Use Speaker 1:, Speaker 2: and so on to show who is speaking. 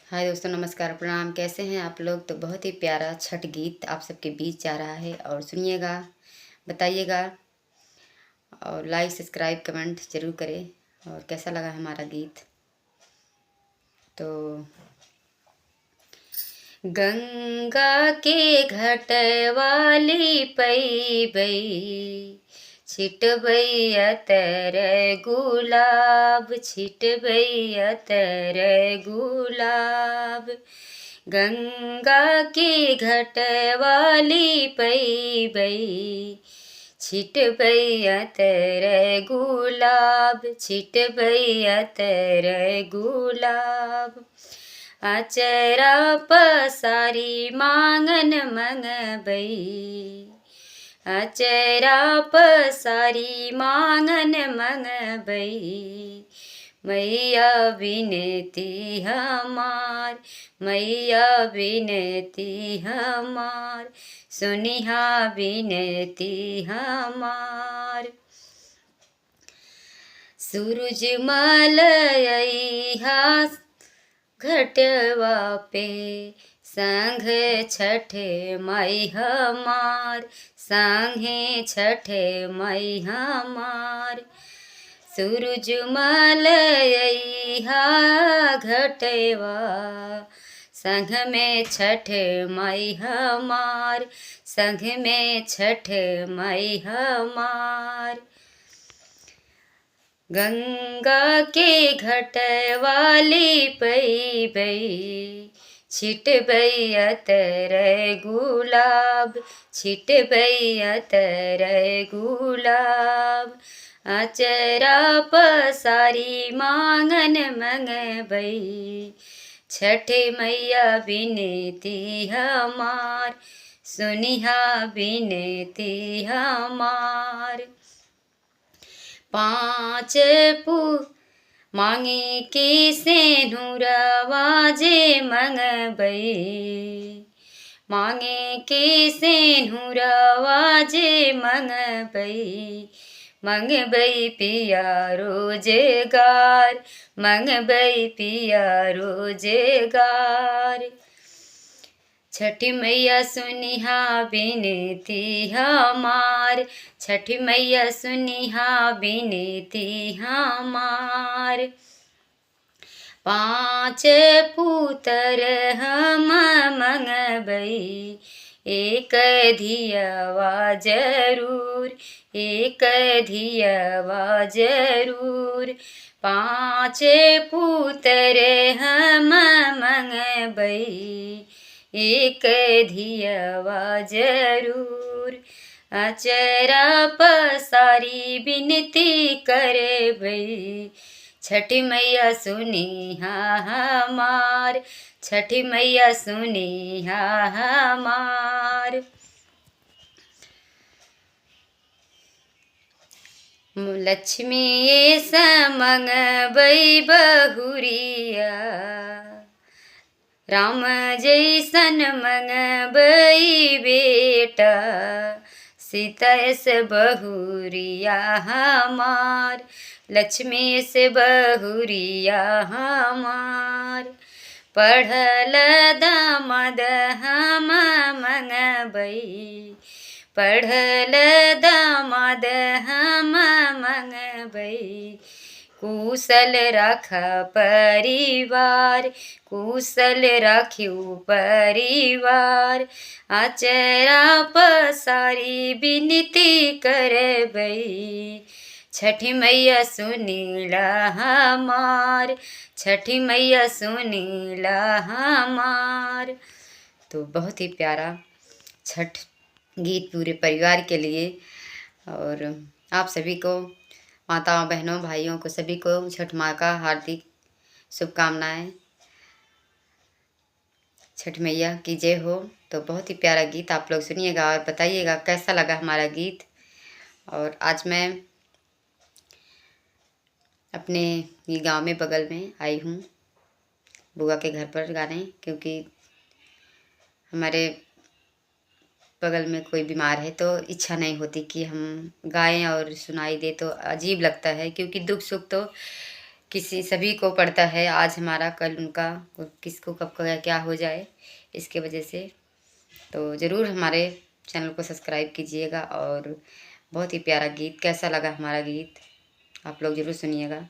Speaker 1: हाय दोस्तों, नमस्कार, प्रणाम। कैसे हैं आप लोग? तो बहुत ही प्यारा छठ गीत आप सबके बीच जा रहा है और सुनिएगा, बताइएगा और लाइक सब्सक्राइब कमेंट ज़रूर करें। और कैसा लगा हमारा गीत? तो गंगा के घट वाली पैबई छिटबई अतर गुलाब, छिटबई अतर गुलाब। गंगा के घट वाली पैबई छिटबई अतर गुलाब, छिटबई अतर गुलाब। अचरा पसारी मांगन मंगबई, अचरा पसारी मांगन मंगबई। मैया विनती हमार, मैया विनती हमार, सुनिहा विनती हमार। सूरजमल अइहा घटवा पे संग छठ माई हमार, संगे छठ माई हमार। सूरजमल अइहा घटवा संग में छठ माई हमार, संग में छठ माई हमार। गंगा के घट वाली पैबई छिटबई अतर गुलाब, छिटबई अतर गुलाब। अचरा पसारी मांगन मंगबई, छठ मैया विनती हमार, सुनिहा विनती हमार। पाँच पू मांगी की सेनुरवा जे मंगबई, मांगे की सेनुरवा जे मंगबई। मंगबई पिया रोजगार, मंगबई पिया रोजगार। छठी मैया सुनिहा विनती हमार, छठी मैया सुनिहा विनती हमार। पाँच पुतर हम मंगबई, एक धियवा जरूर, एक धियवा जरूर। पाँच पुतर हम मंगबई, एक धियवा जरूर। अचरा पसारी विनती करबई, छठी मैया सुनिहा हमार, छठी मैया सुनिहा हमार। लक्ष्मी समंगबई बहुरिया, राम जैसन मंगबई बेटा। सीता से बहुरिया हमार, लक्ष्मी से बहुरिया हमार। पढ़ल दामाद हम मंगबई, पढ़ल दामाद हम मंगबई। कुशल रख परिवार, कुशल रखियो परिवार। अचरा पसारी विनती करबई, छठी मैया सुनीला हमार, छठी मैया सुनीला हमार। तो बहुत ही प्यारा छठ गीत पूरे परिवार के लिए और आप सभी को, माताओं बहनों भाइयों को, सभी को छठ माँ का हार्दिक शुभकामनाएं। छठ मैया की जय हो। तो बहुत ही प्यारा गीत आप लोग सुनिएगा और बताइएगा कैसा लगा हमारा गीत। और आज मैं अपने ये गांव में बगल में आई हूँ बुआ के घर पर गाने, क्योंकि हमारे बगल में कोई बीमार है तो इच्छा नहीं होती कि हम गाएं और सुनाई दे, तो अजीब लगता है, क्योंकि दुख सुख तो किसी सभी को पड़ता है, आज हमारा कल उनका, किसको कब क्या हो जाए, इसके वजह से। तो ज़रूर हमारे चैनल को सब्सक्राइब कीजिएगा। और बहुत ही प्यारा गीत, कैसा लगा हमारा गीत आप लोग ज़रूर सुनिएगा।